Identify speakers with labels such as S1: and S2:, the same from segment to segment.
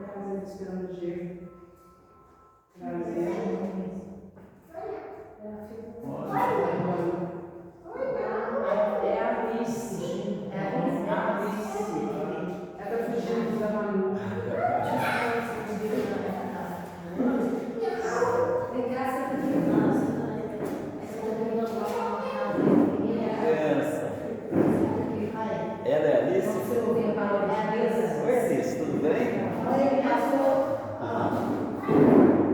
S1: casa esperando o gelo. Prazer. É a Alice. Ela tá fugindo da Manu.
S2: Ela é Alice? Oi, Alice, tudo bem?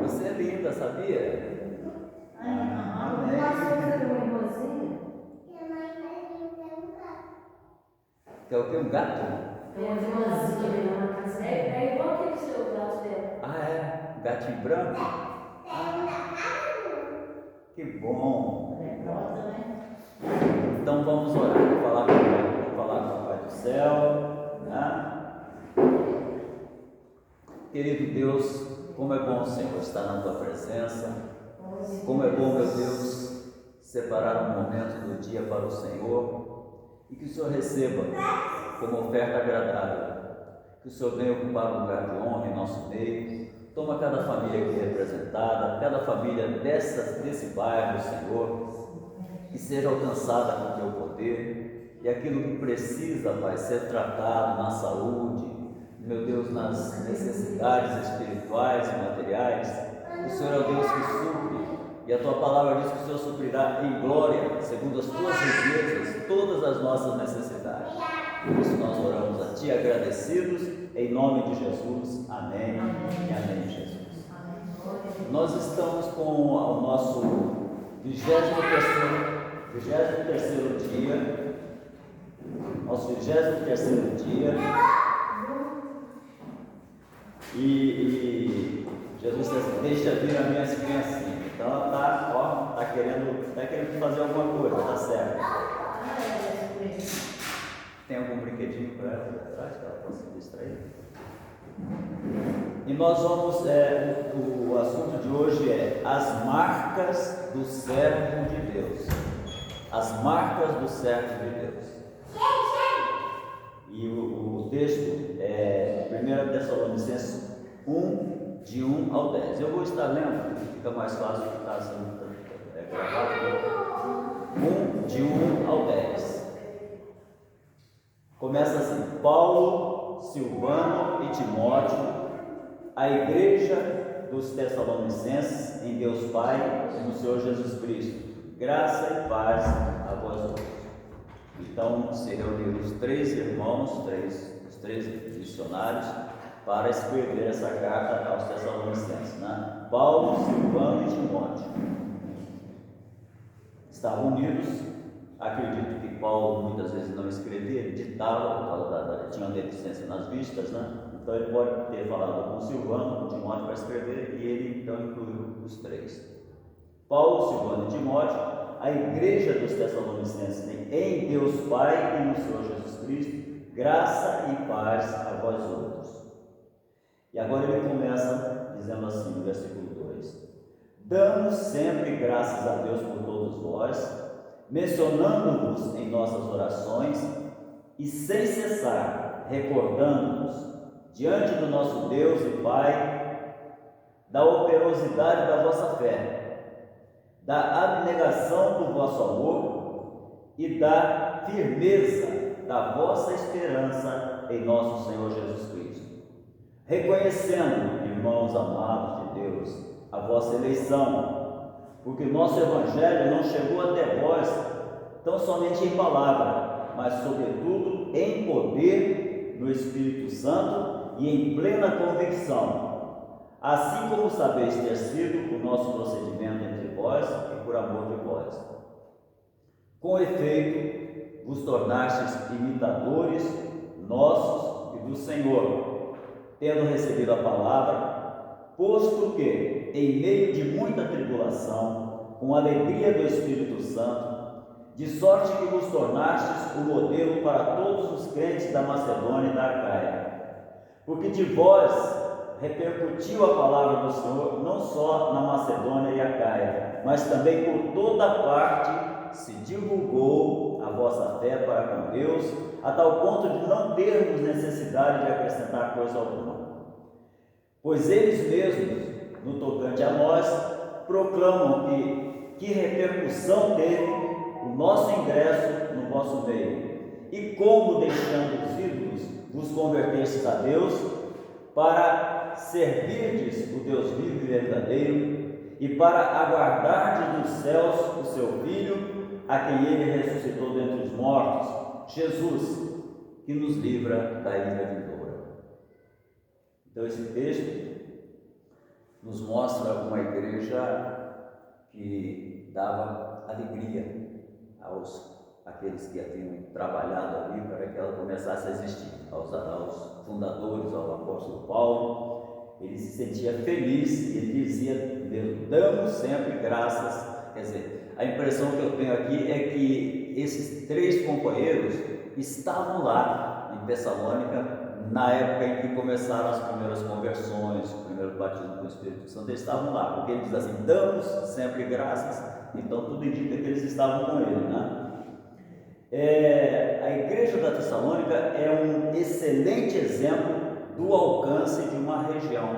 S2: Você é linda, sabia? Amém. Quer o quê? Um gato?
S3: É igual aquele seu gato dela.
S2: Ah, é? Um gatinho branco? Que bom. Então vamos orar. Vou falar com o Pai do céu. Né? Querido Deus, como é bom, Senhor, estar na Tua presença. Como é bom, meu Deus, separar um momento do dia para o Senhor e que o Senhor receba como oferta agradável. Que o Senhor venha ocupar um lugar de honra em nosso meio. Toma cada família aqui representada, cada família desse bairro, Senhor, que seja alcançada com o Teu poder e aquilo que precisa, Pai, ser tratado na saúde, meu Deus, nas necessidades espirituais e materiais. O Senhor é o Deus que supre, e a Tua palavra diz que o Senhor suprirá em glória, segundo as Tuas riquezas, todas as nossas necessidades. Por isso nós oramos a Ti agradecidos, em nome de Jesus. Amém. E amém, Jesus. Nós estamos com o nosso 23º dia, nosso 23º dia, e Jesus diz assim: deixa vir as minhas criancinhas. Então ela está querendo fazer alguma coisa, está certo. Tem algum brinquedinho para ela atrás que ela possa se distrair? E nós vamos, o assunto de hoje é as marcas do servo de Deus. As marcas do servo de Deus. E o texto é 1 Tessalonicenses 1, de 1 ao 10. Eu vou estar lendo, fica mais fácil que está sendo gravado. 1, de 1 ao 10. Começa assim: Paulo, Silvano e Timóteo, a igreja dos Tessalonicenses, em Deus Pai e no Senhor Jesus Cristo, graça e paz a vós outros. Então se reuniram os 3 irmãos, os três missionários, para escrever essa carta aos Tessalonicenses, né? Paulo, Silvano e Timóteo estavam unidos. Acredito que Paulo muitas vezes não escrevia, ele ditava, por causa tinha uma deficiência nas vistas, né? Então ele pode ter falado com Silvano, com Timóteo para escrever, e ele então incluiu os 3. Paulo, Silvano e Timóteo, a igreja dos Tessalonicenses, em Deus Pai e no Senhor Jesus Cristo, graça e paz a vós outros. E agora ele começa dizendo assim, no versículo 2: damos sempre graças a Deus por todos vós, mencionando-vos em nossas orações e sem cessar recordando-vos diante do nosso Deus e Pai da operosidade da vossa fé, da abnegação do vosso amor e da firmeza da vossa esperança em nosso Senhor Jesus Cristo, reconhecendo, irmãos amados de Deus, a vossa eleição, porque o nosso Evangelho não chegou até vós tão somente em palavra, mas sobretudo em poder no Espírito Santo e em plena convicção, assim como sabeis ter sido o nosso procedimento entre vós e por amor de vós. Com efeito, vos tornastes imitadores nossos e do Senhor, tendo recebido a palavra, posto que, em meio de muita tribulação, com alegria do Espírito Santo, de sorte que vos tornastes o modelo para todos os crentes da Macedônia e da Acaia, porque de vós repercutiu a palavra do Senhor não só na Macedônia e Acaia, mas também por toda parte se divulgou a vossa fé para com Deus, a tal ponto de não termos necessidade de acrescentar coisa alguma. pois eles mesmos, no tocante a nós, proclamam que repercussão teve o nosso ingresso no vosso meio, e como, deixando os ídolos, vos convertestes a Deus, para servirdes o Deus vivo e verdadeiro, e para aguardardes dos céus o seu Filho, a quem ele ressuscitou dentre os mortos, Jesus, que nos livra da ira vindoura. Então esse texto nos mostra uma igreja que dava alegria àqueles que haviam trabalhado ali para que ela começasse a existir, aos fundadores, ao apóstolo Paulo. Ele se sentia feliz, ele dizia: Deus, damos sempre graças. Quer dizer, a impressão que eu tenho aqui é que esses 3 companheiros estavam lá em Tessalônica na época em que começaram as primeiras conversões, o primeiro batismo com o Espírito Santo. Eles estavam lá, porque ele diz assim: damos sempre graças. Então tudo indica que eles estavam com ele, né? A igreja da Tessalônica é um excelente exemplo do alcance de uma região,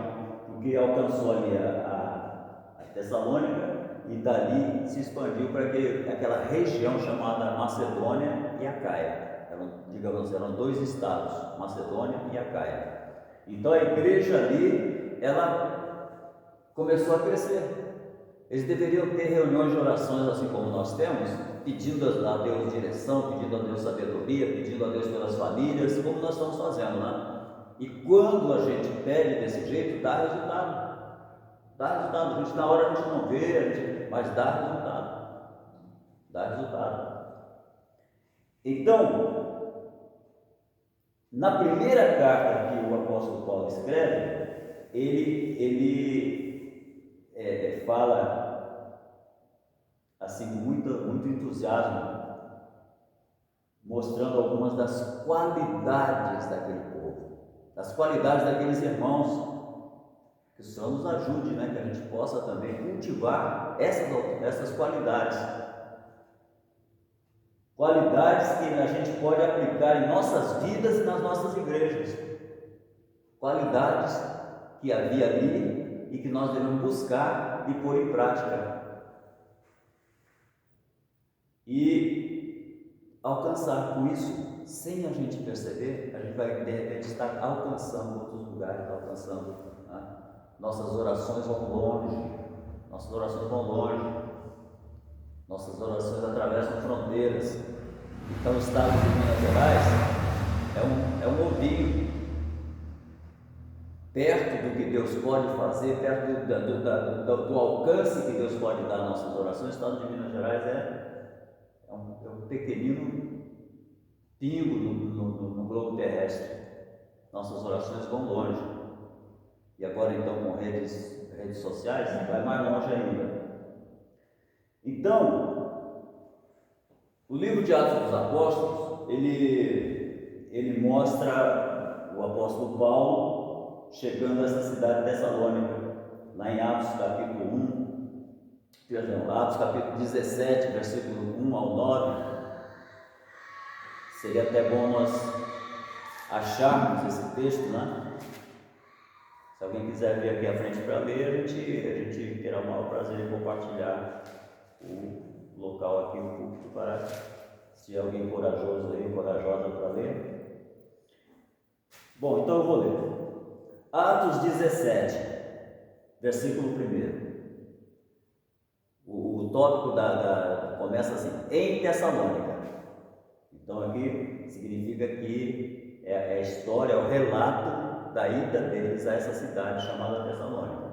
S2: porque alcançou ali a Tessalônica e dali se expandiu para aquela região chamada Macedônia e Acaia. Eram 2 estados, Macedônia e Acaia. Então a igreja ali, ela começou a crescer. Eles deveriam ter reuniões de orações assim como nós temos, pedindo a Deus direção, pedindo a Deus sabedoria, pedindo a Deus pelas famílias, como nós estamos fazendo, né? E quando a gente pede desse jeito, dá resultado. Dá resultado. A gente, na hora a gente não vê, mas dá resultado. Dá resultado. Então, na primeira carta que o apóstolo Paulo escreve, ele fala assim com muito entusiasmo, mostrando algumas das qualidades daquele povo, das qualidades daqueles irmãos. Que o Senhor nos ajude, né? Que a gente possa também cultivar essas qualidades. Qualidades que a gente pode aplicar em nossas vidas e nas nossas igrejas. Qualidades que havia ali e que nós devemos buscar e pôr em prática. E alcançar com isso, sem a gente perceber, a gente vai de repente estar alcançando outros lugares, alcançando, né? Nossas orações vão longe, nossas orações atravessam fronteiras. Então o estado de Minas Gerais é um ovinho, perto do que Deus pode fazer, perto do alcance que Deus pode dar às nossas orações. O estado de Minas Gerais é um pequenino pingo no globo terrestre. Nossas orações vão longe. E agora então com redes sociais, vai mais longe ainda. Então, o livro de Atos dos Apóstolos, ele mostra o apóstolo Paulo chegando a essa cidade de Tessalônica, lá em Atos capítulo 1, Atos capítulo 17, versículo 1 ao 9. Seria até bom nós acharmos esse texto, né? Se alguém quiser vir aqui à frente para ler, a gente terá o maior prazer em compartilhar o local aqui, o púlpito, para se alguém corajoso aí, corajosa para ler. Bom, então eu vou ler. Atos 17, versículo 1. O tópico começa assim: em Tessalônica. Então aqui significa que é a história, é o relato da ida deles a essa cidade chamada Tessalônica.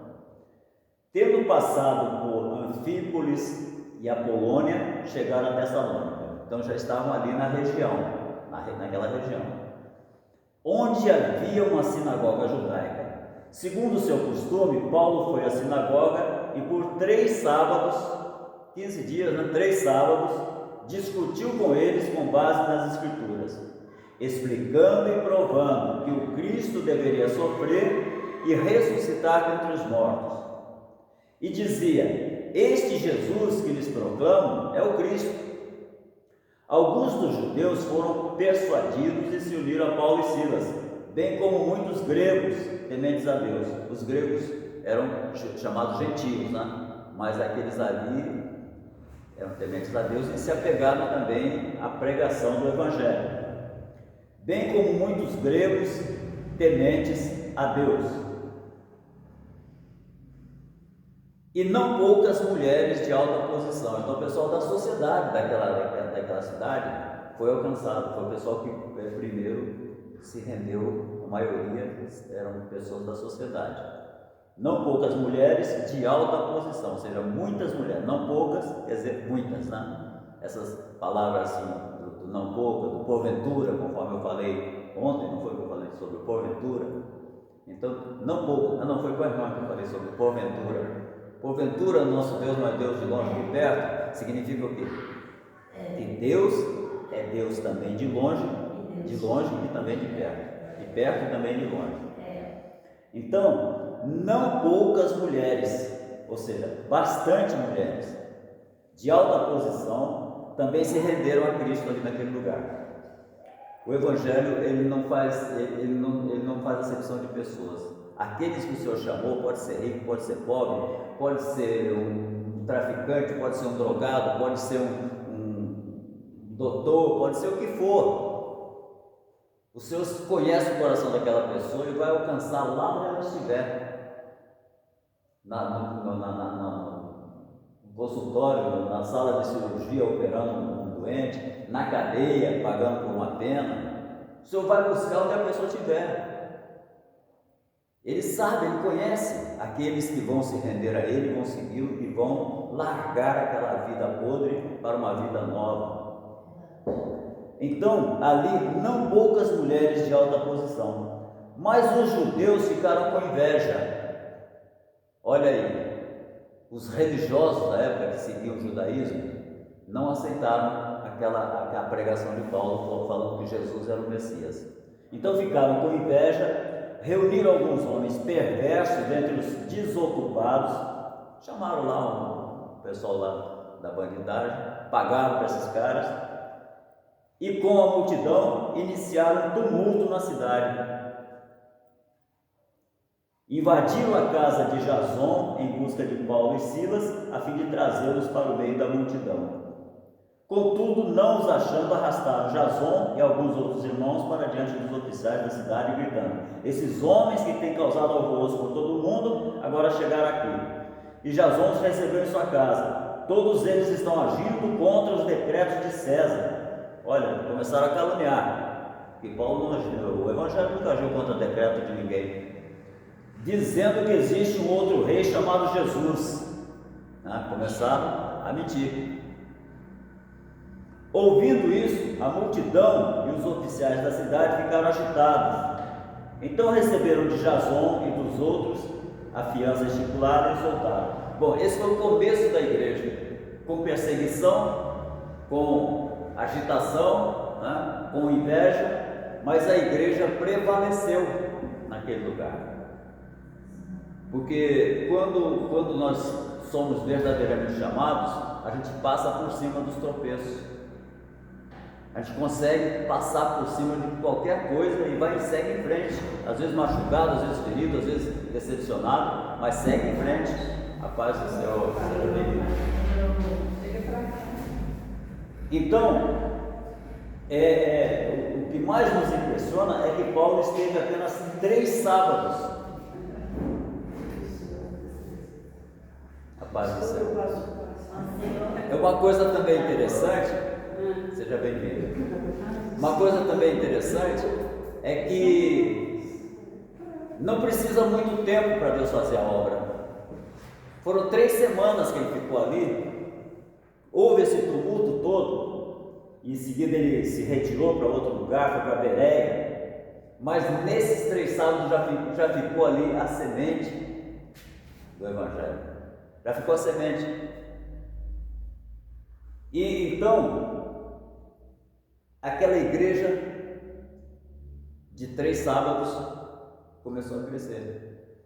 S2: Tendo passado por Anfípolis e Apolônia, chegaram a Tessalônica. Então já estavam ali na região, naquela região, onde havia uma sinagoga judaica. Segundo o seu costume, Paulo foi à sinagoga e por 3 sábados, 15 dias, né? 3 sábados, discutiu com eles com base nas Escrituras, explicando e provando que o Cristo deveria sofrer e ressuscitar dentre os mortos. E dizia: este Jesus que lhes proclamam é o Cristo. Alguns dos judeus foram persuadidos e se uniram a Paulo e Silas, bem como muitos gregos tementes a Deus. Os gregos eram chamados gentios, né? Mas aqueles ali eram tementes a Deus e se apegaram também à pregação do Evangelho. Bem como muitos gregos tementes a Deus. E não poucas mulheres de alta posição. Então o pessoal da sociedade daquela cidade foi alcançado, foi o pessoal que primeiro se rendeu, a maioria eram pessoas da sociedade. Não poucas mulheres de alta posição, ou seja, muitas mulheres, não poucas, quer dizer, muitas, né? Essas palavras assim, do não pouca, do porventura, conforme eu falei ontem, não foi que eu falei sobre o porventura? Então, não pouca, não foi com a irmã que eu falei sobre porventura. Porventura, nosso Deus não é Deus de longe e de perto, significa o quê? Que Deus é Deus também de longe e também de perto e também de longe. Então, não poucas mulheres, ou seja, bastante mulheres de alta posição também se renderam a Cristo ali naquele lugar. O Evangelho ele não faz acepção de pessoas. Aqueles que o Senhor chamou, pode ser rico, pode ser pobre, pode ser um traficante, pode ser um drogado, pode ser um doutor, pode ser o que for. O Senhor conhece o coração daquela pessoa e vai alcançar lá onde ela estiver, no consultório, na sala de cirurgia, operando um doente, na cadeia, pagando por uma pena. O Senhor vai buscar onde a pessoa estiver. Ele sabe, Ele conhece aqueles que vão se render a Ele, vão segui-lo e vão largar aquela vida podre para uma vida nova. Então, ali não poucas mulheres de alta posição, mas os judeus ficaram com inveja. Olha aí, os religiosos da época que seguiam o judaísmo não aceitaram aquela pregação de Paulo falando que Jesus era o Messias. Então ficaram com inveja, reuniram alguns homens perversos dentre os desocupados, chamaram lá o pessoal lá da bandidagem, pagaram para esses caras, e com a multidão iniciaram um tumulto na cidade. Invadiram a casa de Jason em busca de Paulo e Silas, a fim de trazê-los para o meio da multidão. Contudo, não os achando, arrastaram Jason e alguns outros irmãos para diante dos oficiais da cidade, gritando: esses homens que têm causado alvoroço por todo o mundo, agora chegaram aqui. E Jason os recebeu em sua casa. Todos eles estão agindo contra os decretos de César. Olha, começaram a caluniar, que Paulo não agiu, o Evangelho nunca agiu contra decreto de ninguém, dizendo que existe um outro rei chamado Jesus. Começaram a mentir. Ouvindo isso, a multidão e os oficiais da cidade ficaram agitados. Então receberam de Jason e dos outros a fiança estipulada e soltaram. Bom, esse foi o começo da igreja, com perseguição, com agitação, com inveja, mas a igreja prevaleceu naquele lugar. Porque quando nós somos verdadeiramente chamados, a gente passa por cima dos tropeços. A gente consegue passar por cima de qualquer coisa e segue em frente. Às vezes machucado, às vezes ferido, às vezes decepcionado, mas segue em frente. A paz do Senhor seja bem-vinda. Então, o que mais nos impressiona é que Paulo esteve apenas 3 sábados. A paz do Senhor. É uma coisa também interessante, seja bem-vindo. Uma coisa também interessante é que não precisa muito tempo para Deus fazer a obra. Foram 3 semanas que ele ficou ali. Houve esse tumulto todo, e em seguida ele se retirou para outro lugar, foi para Bereia, mas nesses 3 sábados já ficou ali a semente do Evangelho, já ficou a semente. E então, aquela igreja de 3 sábados começou a crescer,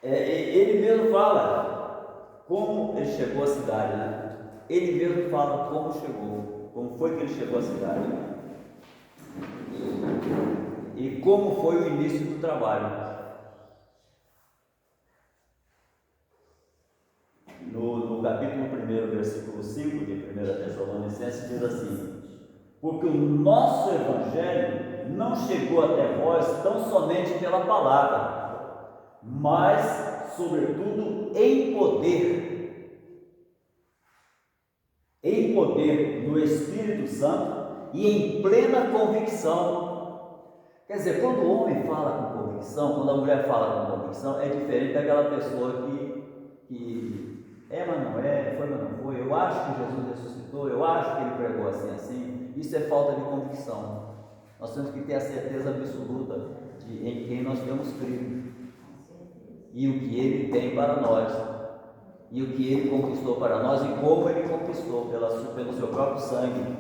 S2: ele mesmo fala como ele chegou à cidade, Ele mesmo fala como chegou, como foi que ele chegou à cidade. E como foi o início do trabalho? No capítulo 1, versículo 5 de 1 Tessalonicenses, diz assim: porque o nosso Evangelho não chegou até vós tão somente pela palavra, mas, sobretudo, em poder do Espírito Santo e em plena convicção. Quer dizer, quando o homem fala com convicção, quando a mulher fala com convicção, é diferente daquela pessoa que mas não é, foi, mas não foi, eu acho que Jesus ressuscitou, eu acho que ele pregou assim. Isso é falta de convicção. Nós temos que ter a certeza absoluta em quem nós temos crido e o que ele tem para nós, e o que ele conquistou para nós e como ele conquistou pelo seu próprio sangue.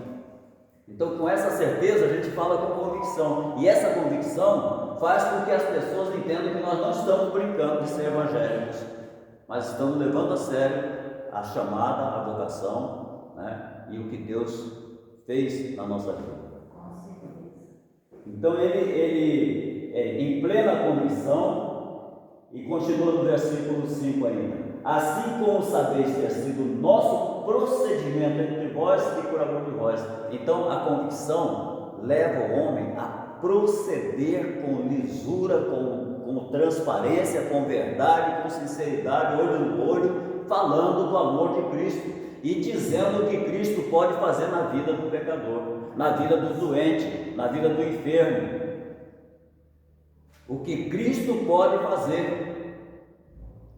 S2: Então, com essa certeza, a gente fala com convicção, e essa convicção faz com que as pessoas entendam que nós não estamos brincando de ser evangélicos, mas estamos levando a sério a chamada, a vocação, né? E o que Deus fez na nossa vida. Então ele em plena convicção, e continua no versículo 5 ainda: assim como sabeis ter sido o nosso procedimento entre vós e por amor de vós. Então a convicção leva o homem a proceder com lisura, com transparência, com verdade, com sinceridade, olho no olho, falando do amor de Cristo e dizendo o que Cristo pode fazer na vida do pecador, na vida do doente, na vida do enfermo. O que Cristo pode fazer.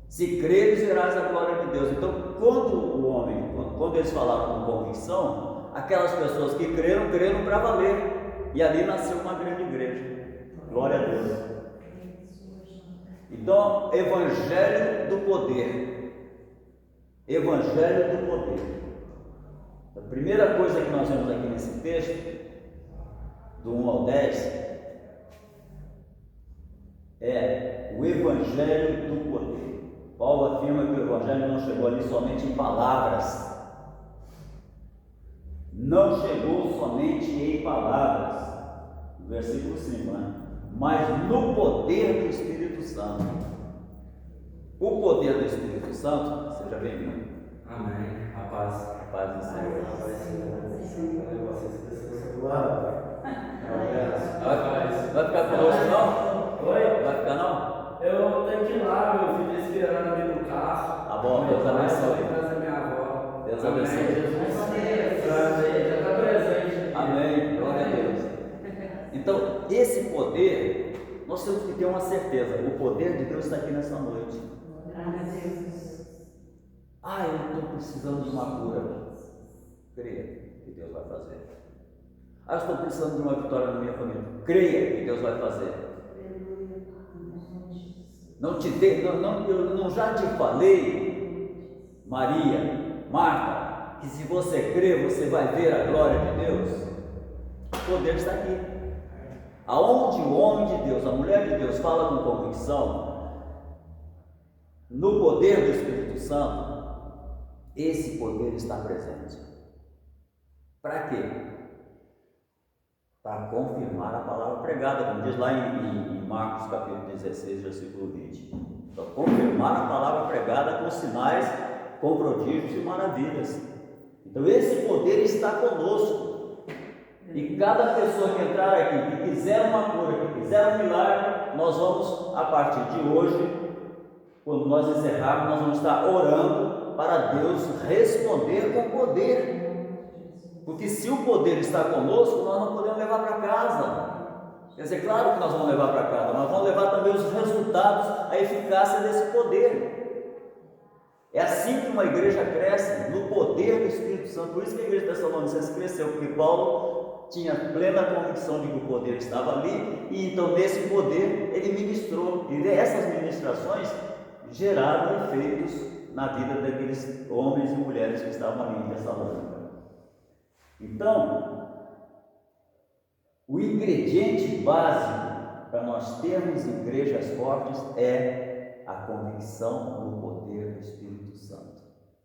S2: Se creres, verás a glória de Deus. Então, quando eles falaram com convicção, aquelas pessoas que creram para valer. E ali nasceu uma grande igreja. Glória a Deus. Então, Evangelho do poder. Evangelho do poder. A primeira coisa que nós vemos aqui nesse texto, do 1 ao 10, é o Evangelho do poder. Paulo afirma que o Evangelho não chegou ali somente em palavras. Não chegou somente em palavras. No versículo 5, né? Mas no poder do Espírito Santo. O poder do Espírito Santo, seja bem-vindo.
S4: Amém. A paz.
S2: A paz do Senhor. Vai ficar conosco não?
S4: Oi?
S2: Vai ficar não?
S4: Eu tenho que ir lá, meu filho esperando ali no carro.
S2: Tá bom, Deus abençoe.
S4: Em casa da minha avó.
S2: Deus abençoe.
S4: Jesus. Já está presente.
S2: Amém. Glória a Deus. Então, esse poder, nós temos que ter uma certeza: o poder de Deus está aqui nessa noite. Eu estou precisando de uma cura. Creia que Deus vai fazer. Eu estou precisando de uma vitória na minha família. Creia que Deus vai fazer. Eu já te falei, Maria, Marta, que se você crer, você vai ver a glória de Deus. O poder está aqui. Aonde o homem de Deus, a mulher de Deus fala com convicção, no poder do Espírito Santo, esse poder está presente. Para quê? Para confirmar a palavra pregada, como diz lá em Marcos capítulo 16, versículo 20. Para confirmar a palavra pregada com sinais, com prodígios e maravilhas. Então esse poder está conosco. E cada pessoa que entrar aqui, que quiser uma cura, que quiser um milagre, nós vamos, a partir de hoje, quando nós encerrarmos, nós vamos estar orando para Deus responder com poder. Porque se o poder está conosco, nós não podemos levar para casa. Quer dizer, claro que nós vamos levar para casa, mas vamos levar também os resultados, a eficácia desse poder. É assim que uma igreja cresce, no poder do Espírito Santo. Por isso que a igreja de Tessalonicenses cresceu, porque Paulo tinha plena convicção de que o poder estava ali, e então nesse poder ele ministrou, e essas ministrações geraram efeitos na vida daqueles homens e mulheres que estavam ali em Tessalônica. Então, o ingrediente básico para nós termos igrejas fortes é a convicção no poder do Espírito Santo.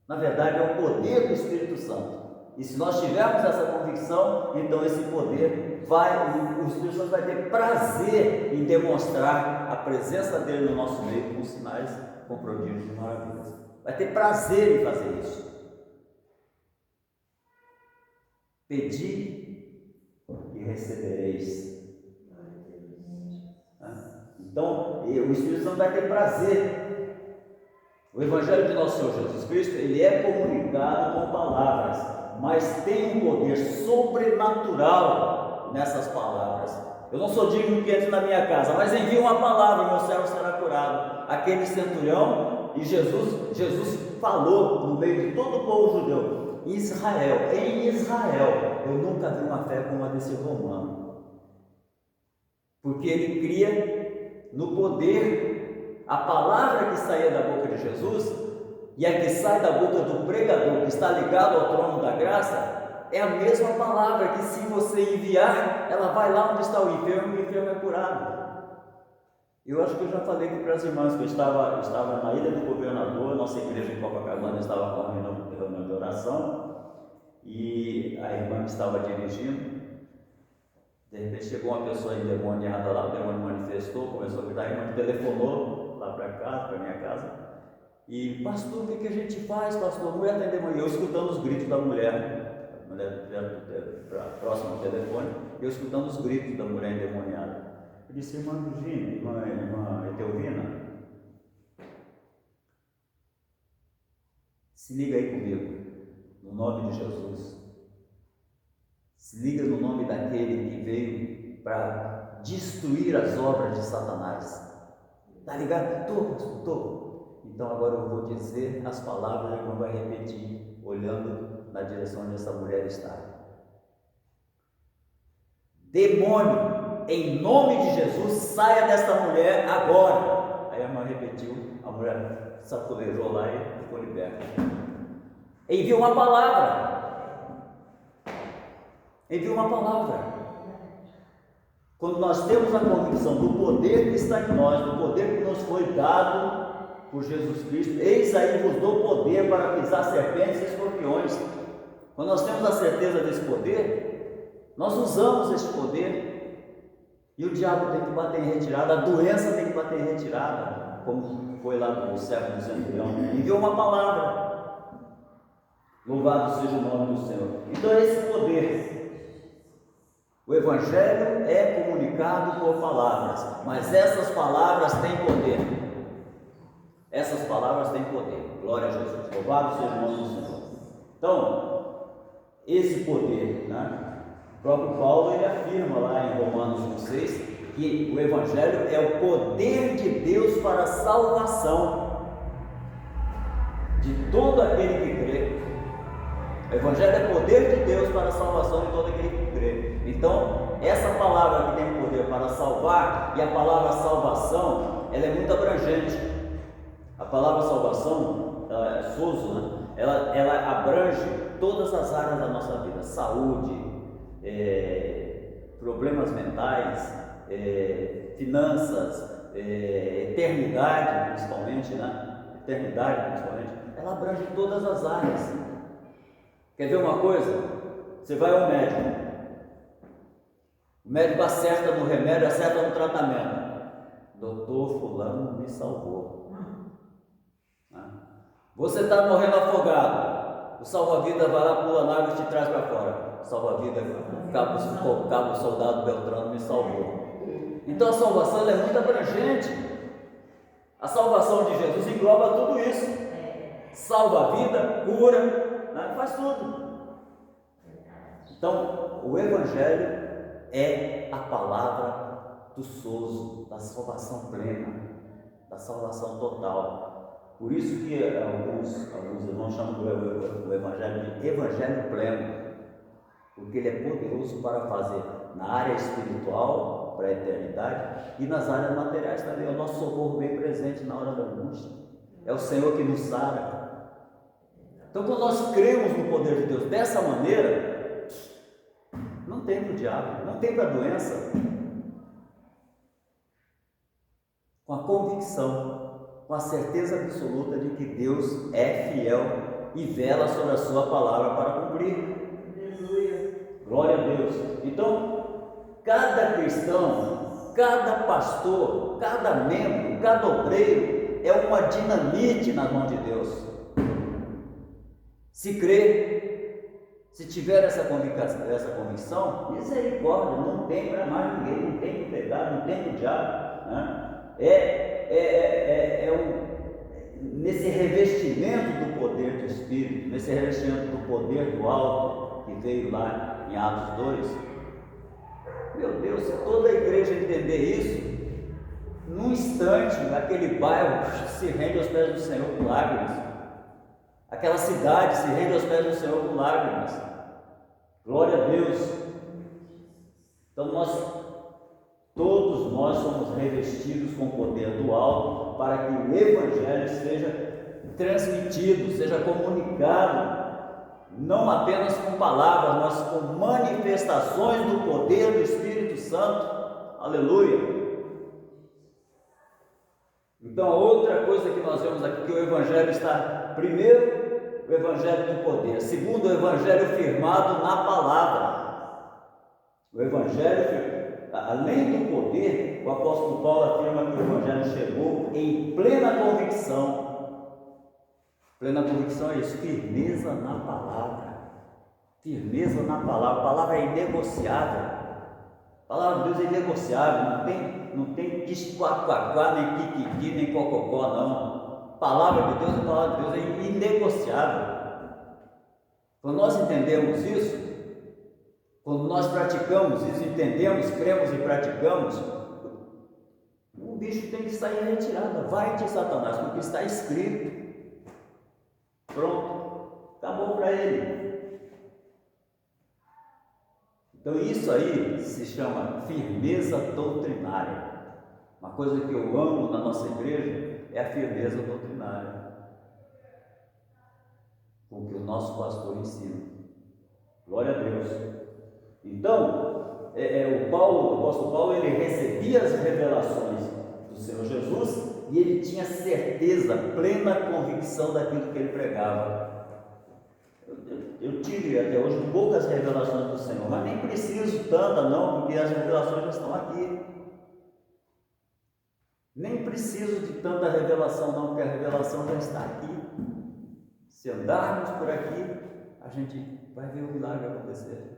S2: Na verdade, é o poder do Espírito Santo. E se nós tivermos essa convicção, então esse poder o Espírito Santo vai ter prazer em demonstrar a presença dele no nosso meio com sinais, com prodígios e maravilhas. Vai ter prazer em fazer isso. Pedi e recebereis. Então, o Espírito Santo vai ter prazer. O Evangelho de nosso Senhor Jesus Cristo, ele é comunicado com palavras, mas tem um poder sobrenatural nessas palavras. Eu não sou digno que entre na minha casa, mas envie uma palavra e meu servo será curado. Aquele centurião, e Jesus falou no meio de todo o povo judeu, em Israel, eu nunca vi uma fé como a desse romano, porque ele cria no poder. A palavra que saía da boca de Jesus e a que sai da boca do pregador que está ligado ao trono da graça é a mesma palavra que, se você enviar, ela vai lá onde está o enfermo e o enfermo é curado. Eu acho que eu já falei aqui para as irmãs que eu estava na Ilha do Governador, nossa igreja em Copacabana estava com uma reunião de oração, e a irmã que estava dirigindo, de repente chegou uma pessoa endemoniada lá, o demônio manifestou, começou a gritar, a irmã telefonou lá para casa, para minha casa, e pastor, o que a gente faz, pastor? A mulher está endemoniada. Eu escutando os gritos da mulher, a mulher próxima ao telefone, eu escutando os gritos da mulher endemoniada. Eu disse, irmã Virgínia, irmã Etelvina, se liga aí comigo, no nome de Jesus. Se liga no nome daquele que veio para destruir as obras de Satanás. Está ligado? Estou. Então agora eu vou dizer as palavras e a irmã vai repetir, olhando na direção onde essa mulher está. Demônio, em nome de Jesus, saia desta mulher agora. Aí a irmã repetiu, a mulher sacolejou lá e ficou liberta. Enviou uma palavra. Envia uma palavra. Quando nós temos a convicção do poder que está em nós, do poder que nos foi dado por Jesus Cristo, eis aí vos dou poder para pisar serpentes e escorpiões. Quando nós temos a certeza desse poder, nós usamos esse poder, e o diabo tem que bater em retirada, a doença tem que bater em retirada, como foi lá no século do centurião. Enviou uma palavra. Louvado seja o nome do Senhor. Então esse poder, o Evangelho é comunicado por palavras, mas essas palavras têm poder. Essas palavras têm poder. Glória a Jesus. Louvado seja o nome do Senhor. Então, esse poder, né? O próprio Paulo ele afirma lá em Romanos 1,6 que o Evangelho é o poder de Deus para a salvação de todo aquele que crê. O Evangelho é poder de Deus para a salvação de todo aquele que crê. Então, essa palavra que tem poder para salvar, e a palavra salvação, ela é muito abrangente. A palavra salvação, sozo, né? ela abrange todas as áreas da nossa vida: saúde, problemas mentais, finanças, eternidade, principalmente, né? Ela abrange todas as áreas. Quer ver uma coisa? Você vai ao médico, o médico acerta no remédio, acerta no tratamento. Doutor fulano me salvou. Você está morrendo afogado, o salva-vida vai lá, pula na água e te traz para fora. Salva-vida, cabo soldado Beltrano me salvou. Então a salvação ela é muito abrangente. A salvação de Jesus engloba tudo isso. Salva a vida, cura, né? Faz tudo. Então o Evangelho é a palavra do sozo, da salvação plena, da salvação total. Por isso que alguns irmãos chamam o Evangelho de Evangelho pleno, porque ele é poderoso para fazer na área espiritual, para a eternidade, e nas áreas materiais também. É o nosso socorro bem presente na hora da angústia. É o Senhor que nos sara. Então, quando nós cremos no poder de Deus dessa maneira, não tem para o diabo, não tem para a doença. Com a convicção, com a certeza absoluta de que Deus é fiel e vela sobre a sua palavra para cumprir. Aleluia. Glória a Deus. Então, cada cristão, cada pastor, cada membro, cada obreiro é uma dinamite nas mãos de Deus. Se crer, se tiver essa convicção, misericórdia, não tem para mais ninguém, não tem que pegar, não tem que diabo, né? Nesse revestimento do poder do Espírito, nesse revestimento do poder do alto, que veio lá em Atos 2, meu Deus, se toda a igreja entender isso, num instante, aquele bairro se rende aos pés do Senhor com lágrimas, aquela cidade se rende aos pés do Senhor com lágrimas. Glória a Deus. Então todos nós somos revestidos com o poder do alto para que o Evangelho seja transmitido, seja comunicado, não apenas com palavras, mas com manifestações do poder do Espírito Santo. Aleluia! Então, outra coisa que nós vemos aqui, que o Evangelho está, primeiro, o Evangelho do poder, segundo, o Evangelho firmado na palavra. O Evangelho, além do poder, o apóstolo Paulo afirma que o Evangelho chegou em plena convicção. Plena convicção é isso, firmeza na palavra. Firmeza na palavra. A palavra é inegociável. A palavra de Deus é inegociável. Não tem quaquá, nem pipipi, nem cococó, não. A palavra de Deus é inegociável. Quando nós entendemos isso, quando nós praticamos isso, entendemos, cremos e praticamos, o bicho tem que sair em retirada. Vai de Satanás, porque está escrito. Pronto, acabou para ele. Então isso aí se chama firmeza doutrinária. Uma coisa que eu amo na nossa igreja é a firmeza doutrinária, com que o nosso pastor ensina. Glória a Deus. Então, o apóstolo Paulo, ele recebia as revelações do Senhor Jesus e ele tinha certeza, plena convicção daquilo que ele pregava. Eu tive até hoje poucas revelações do Senhor, mas nem preciso tanta não, porque as revelações já estão aqui. Nem preciso de tanta revelação não, porque a revelação já está aqui. Se andarmos por aqui, a gente vai ver o milagre acontecer.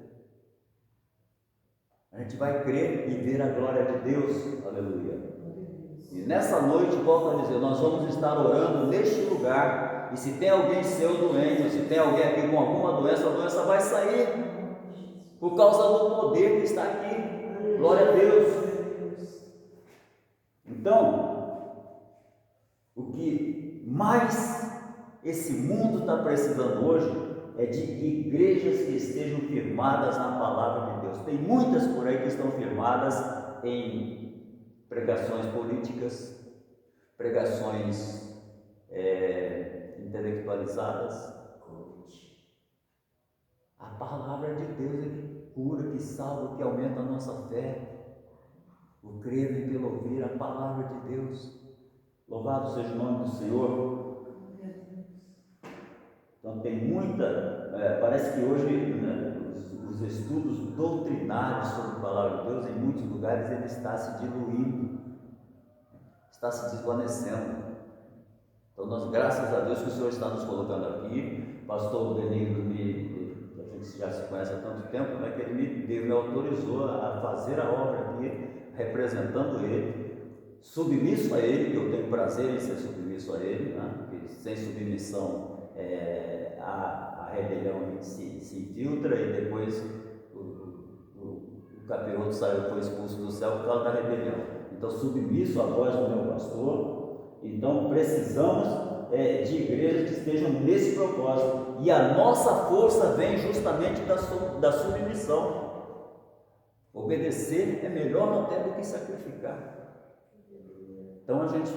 S2: A gente vai crer e ver a glória de Deus. Aleluia. E nessa noite, volto a dizer, nós vamos estar orando neste lugar. E se tem alguém seu doente, ou se tem alguém aqui com alguma doença, a doença vai sair por causa do poder que está aqui. Glória a Deus. Então, o que mais esse mundo está precisando hoje é de igrejas que estejam firmadas na palavra de Deus. Tem muitas por aí que estão firmadas em pregações políticas, pregações intelectualizadas. A palavra de Deus é que cura, que salva, que aumenta a nossa fé. O crer vem pelo ouvir a palavra de Deus. Louvado seja o nome do Senhor. Então tem muita, parece que hoje, né, os estudos doutrinários sobre a palavra de Deus, em muitos lugares, ele está se diluindo, está se desvanecendo. Então nós, graças a Deus que o Senhor está nos colocando aqui. Pastor Benigno, a gente já se conhece há tanto tempo, né, que ele me autorizou a fazer a obra aqui, representando ele, submisso a ele, que eu tenho prazer em ser submisso a ele, né, porque sem submissão a rebelião se infiltra e depois o capiroto foi expulso do céu por causa da rebelião. Então, submisso à voz do meu pastor. Então, precisamos de igrejas que estejam nesse propósito, e a nossa força vem justamente da submissão. Obedecer é melhor até do que sacrificar. Então a gente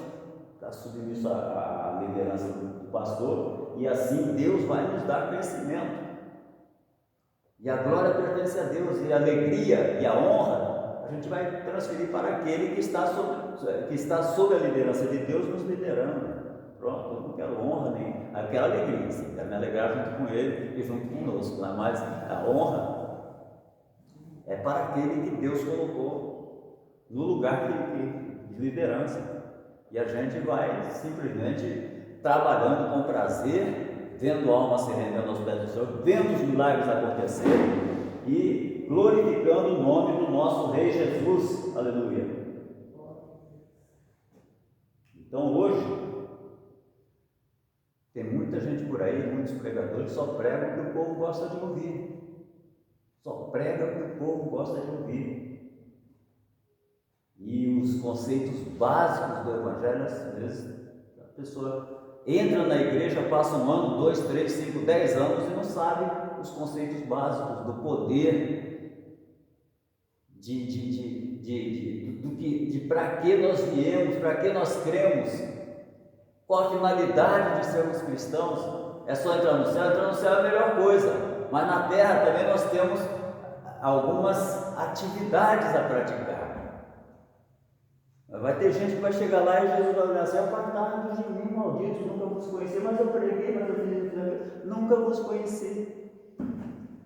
S2: está submisso à liderança do pastor, e assim Deus vai nos dar crescimento. E a glória pertence a Deus, e a alegria e a honra a gente vai transferir para aquele que está sob a liderança de Deus, nos liderando. Pronto, eu não quero honra nem aquela alegria, assim, quero me alegrar junto com ele e junto conosco, mas a honra é para aquele que Deus colocou no lugar de liderança. E a gente vai simplesmente trabalhando com prazer, vendo a alma se rendendo aos pés do Senhor, vendo os milagres acontecerem e glorificando o nome do nosso Rei Jesus. Aleluia. Então hoje tem muita gente por aí, muitos pregadores que só pregam o que o povo gosta de ouvir. Só prega o que o povo gosta de ouvir. E os conceitos básicos do Evangelho, às vezes, a pessoa entra na igreja, passa 1 ano, 2, 3, 5, 10 anos e não sabe os conceitos básicos do poder, de para que nós viemos, para que nós cremos, qual a finalidade de sermos cristãos. É só entrar no céu? Entrar no céu é a melhor coisa, mas na terra também nós temos algumas atividades a praticar. Vai ter gente que vai chegar lá e Jesus vai olhar assim: apartados de mim, malditos, nunca vos conheci. Mas eu preguei, mas eu fiz isso, nunca vos conheci.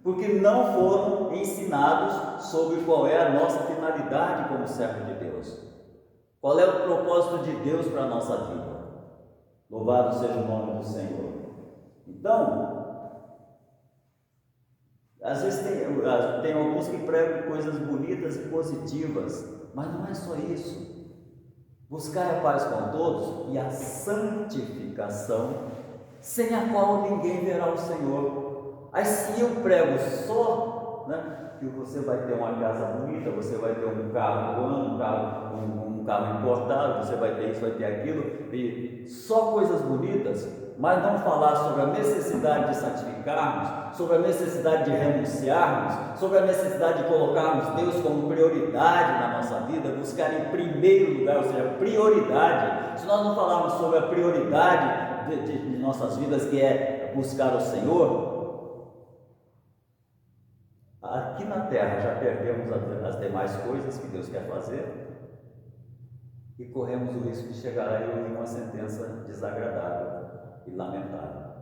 S2: Porque não foram ensinados sobre qual é a nossa finalidade como servo de Deus. Qual é o propósito de Deus para a nossa vida? Louvado seja o nome do Senhor. Então, às vezes tem alguns que pregam coisas bonitas e positivas, mas não é só isso. Buscar a paz com todos e a santificação, sem a qual ninguém verá o Senhor. Aí se eu prego só, né, que você vai ter uma casa bonita, você vai ter um carro bom, um carro importado, você vai ter isso, vai ter aquilo, e só coisas bonitas, mas não falar sobre a necessidade de santificarmos, sobre a necessidade de renunciarmos, sobre a necessidade de colocarmos Deus como prioridade na nossa vida, buscar em primeiro lugar, ou seja, prioridade. Se nós não falarmos sobre a prioridade de nossas vidas, que é buscar o Senhor, aqui na terra já perdemos as demais coisas que Deus quer fazer e corremos o risco de chegar lá e ouvir uma sentença desagradável e lamentável.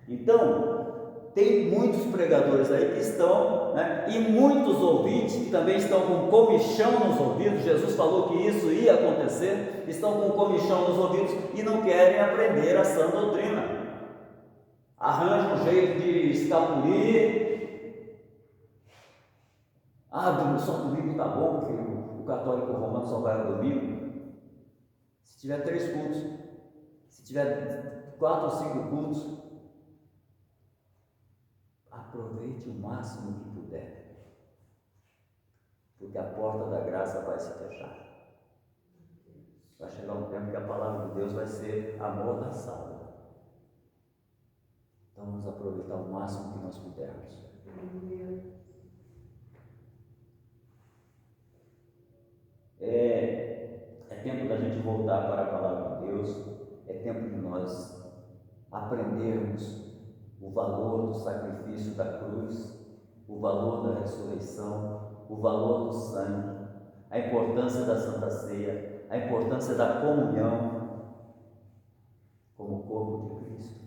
S2: Então, tem muitos pregadores aí que estão, né, e muitos ouvintes que também estão com comichão nos ouvidos. Jesus falou que isso ia acontecer, estão com comichão nos ouvidos e não querem aprender a sã doutrina. Arranjam um jeito de escapulir. Só domingo está bom, porque o católico romano só vai ao domingo. Se tiver 3 cultos, se tiver 4 ou 5 cultos, aproveite o máximo que puder, porque a porta da graça vai se fechar. Vai chegar um tempo que a palavra de Deus vai ser amordaçada. Então vamos aproveitar o máximo que nós pudermos. É tempo da gente voltar para a palavra de Deus, é tempo de nós aprendermos o valor do sacrifício da cruz, o valor da ressurreição, o valor do sangue, a importância da Santa Ceia, a importância da comunhão como corpo de Cristo.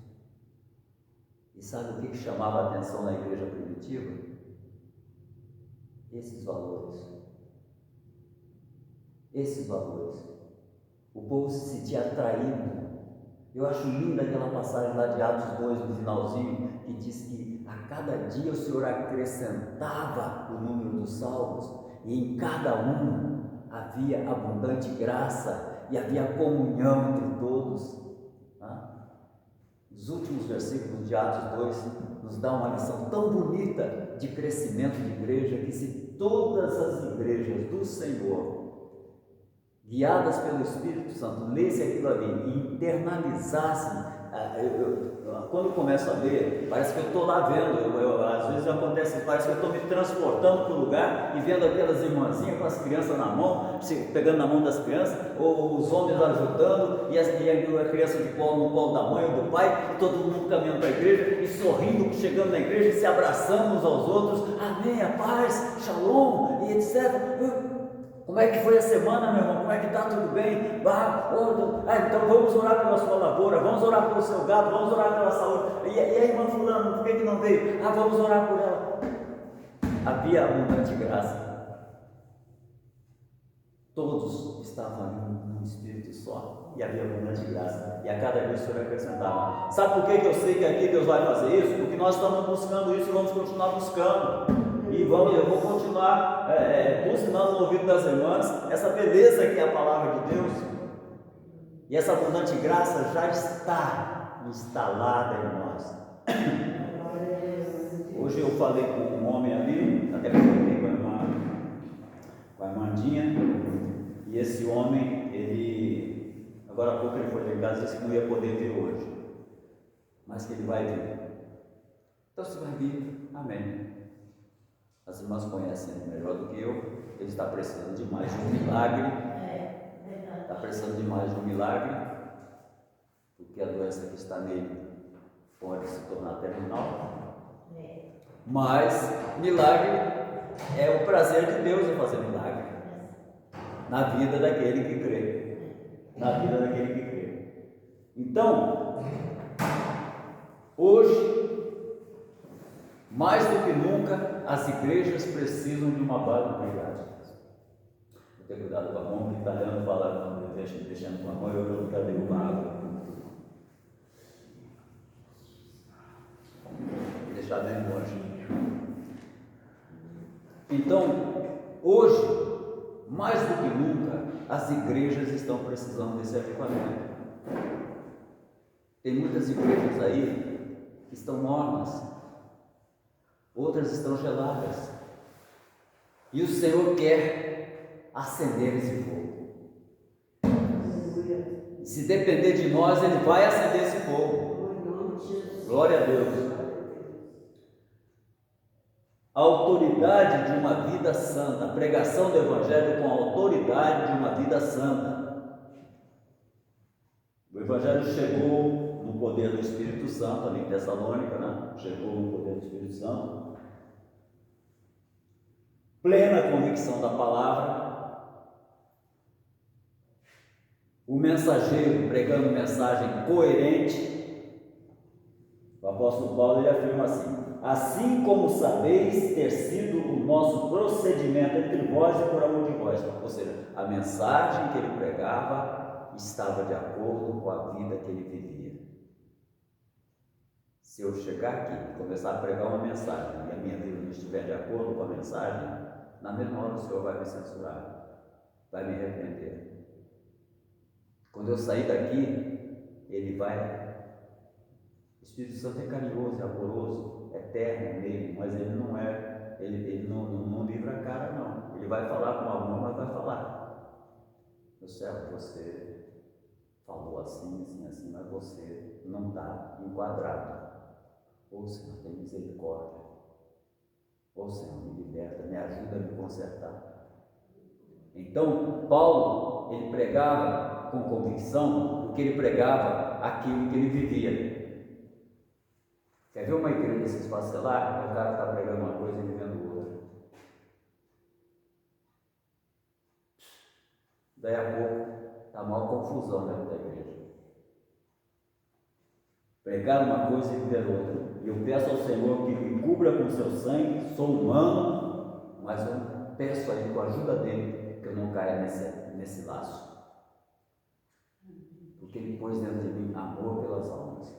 S2: E sabe o que chamava a atenção na igreja primitiva? Esses valores. Esses valores. O povo se sentia atraído. Eu acho linda aquela passagem lá de Atos 2, no finalzinho, que diz que a cada dia o Senhor acrescentava o número dos salvos, e em cada um havia abundante graça e havia comunhão entre todos. Os últimos versículos de Atos 2 nos dão uma lição tão bonita de crescimento de igreja, que se todas as igrejas do Senhor, guiadas pelo Espírito Santo, lessem aquilo ali e internalizassem. Quando eu começo a ler, parece que eu estou lá vendo, às vezes acontece, parece que eu estou me transportando para o lugar e vendo aquelas irmãzinhas com as crianças na mão, pegando na mão das crianças, ou os homens ajudando, e a criança de colo no colo da mãe ou do pai, e todo mundo caminhando para a igreja, e sorrindo, chegando na igreja, e se abraçando uns aos outros, amém, a paz, shalom, e etc. Como é que foi a semana, meu irmão? Como é que está? Tudo bem? Então vamos orar pela sua lavoura, vamos orar pelo seu gado, vamos orar pela saúde. E a irmã fulano, por que não veio? Vamos orar por ela. havia abundante graça. Todos estavam ali num espírito só e havia abundante graça. E a cada dia o Senhor acrescentava. Sabe por que eu sei que aqui Deus vai fazer isso? Porque nós estamos buscando isso e vamos continuar buscando. E eu vou continuar buzinando no ouvido das irmãs essa beleza que é a palavra de Deus. E essa abundante graça já está instalada em nós. Hoje eu falei com um homem ali, até comentei com a irmã Dinha, e esse homem, agora há pouco ele foi lá em casa e disse que não ia poder vir hoje, mas que ele vai vir. Então você vai vir, amém. As irmãs conhecem ele melhor do que eu, ele está precisando de mais de um milagre, está precisando de mais de um milagre, porque a doença que está nele pode se tornar terminal. Mas milagre é o prazer de Deus em fazer milagre na vida daquele que crê. Na vida daquele que crê. Então, hoje, mais do que nunca, as igrejas precisam de uma base de verdade. Vou ter cuidado com a mão, que o italiano fala, deixando com a mão, eu não quero derrubar a água. Deixar bem longe. Então, hoje, mais do que nunca, as igrejas estão precisando desse equipamento. Tem muitas igrejas aí que estão mornas, outras estão geladas, e o Senhor quer acender esse fogo. E se depender de nós, Ele vai acender esse fogo. Glória a Deus. A autoridade de uma vida santa, a pregação do Evangelho com a autoridade de uma vida santa. O Evangelho chegou no poder do Espírito Santo, ali em Tessalônica, né? Chegou no poder do Espírito Santo. Plena convicção da palavra. O mensageiro pregando mensagem coerente. O apóstolo Paulo ele afirma assim como sabeis ter sido o nosso procedimento entre vós e por amor de vós. Ou seja, a mensagem que ele pregava estava de acordo com a vida que ele vivia. Se eu chegar aqui e começar a pregar uma mensagem e a minha vida não estiver de acordo com a mensagem, na mesma hora o Senhor vai me censurar, vai me repreender. Quando eu sair daqui, Ele vai... O Espírito Santo é carinhoso, é amoroso, é terno mesmo, mas ele não é, ele não livra a cara não. Ele vai falar com amor, mas vai falar. Meu servo, você falou assim, mas você não está enquadrado. Ô Senhor, tem misericórdia. Ô Senhor, me liberta, me ajuda a me consertar. Então, Paulo, ele pregava com convicção, porque ele pregava aquilo que ele vivia. Quer ver uma igreja se esfacelar? O cara está pregando uma coisa e vivendo outra. Daí a pouco está a maior confusão dentro da igreja. Pregar uma coisa e viver outra. E eu peço ao Senhor que me cubra com seu sangue. Sou humano, mas eu peço a Ele com a ajuda dele que eu não caia nesse laço. Porque Ele pôs dentro de mim amor pelas almas.